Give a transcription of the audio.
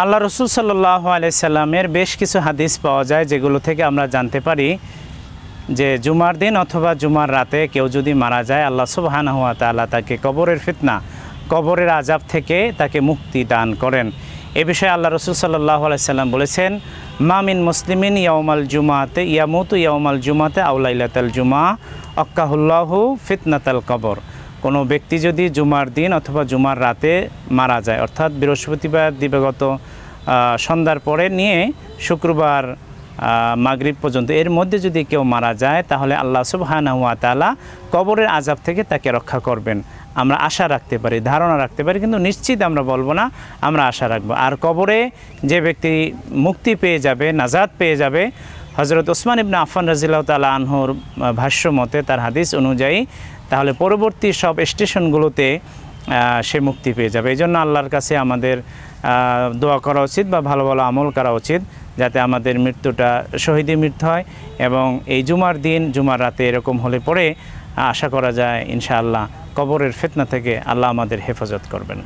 আল্লাহ রসুল সাল্লাল্লাহু আলাইহি সাল্লামের বেশ কিছু হাদিস পাওয়া যায়, যেগুলো থেকে আমরা জানতে পারি যে জুমার দিন অথবা জুমার রাতে কেউ যদি মারা যায়, আল্লাহ সুবহানাহু ওয়া তাআলা তাকে কবরের ফিতনা, কবরের আযাব থেকে তাকে মুক্তি দান করেন। এ বিষয়ে আল্লাহ রসুল সাল্লাল্লাহু আলাইহি সাল্লাম বলেছেন, মা মিন মুসলিমিন ইয়াউমাল জুমাতে ইয়ামুতু ইয়াউমাল জুমাতে আও লাইলাতাল জুমা আক্কাহুল্লাহু ফিতনাতাল কবর। কোনো ব্যক্তি যদি জুমার দিন অথবা জুমার রাতে মারা যায়, অর্থাৎ বৃহস্পতিবার দিবাগত সন্ধ্যার পরে নিয়ে শুক্রবার মাগরিব পর্যন্ত এর মধ্যে যদি কেউ মারা যায়, তাহলে আল্লাহ সুবহানাহু ওয়া তাআলা কবরের আযাব থেকে তাকে রক্ষা করবেন। আমরা আশা রাখতে পারি, ধারণা রাখতে পারি, কিন্তু নিশ্চিত আমরা বলবো না, আমরা আশা রাখবো। আর কবরে যে ব্যক্তি মুক্তি পেয়ে যাবে, নাজাত পেয়ে যাবে, হযরত ওসমান ইবনে আফফান রাদিয়াল্লাহু তাআলা আনহুর ভাষ্য মতে, তার হাদিস অনুযায়ী, তাহলে পরবর্তী সব স্টেশনগুলোতে সে মুক্তি পেয়ে যাবে। এই জন্য আল্লাহর কাছে আমাদের দোয়া করা উচিত বা ভালো ভালো আমল করা উচিত, যাতে আমাদের মৃত্যুটা শহীদি মৃত্যু হয়। এবং এই জুমার দিন, জুমার রাতে এরকম হলে পরে আশা করা যায় ইনশাআল্লাহ কবরের ফিতনা থেকে আল্লাহ আমাদের হেফাজত করবেন।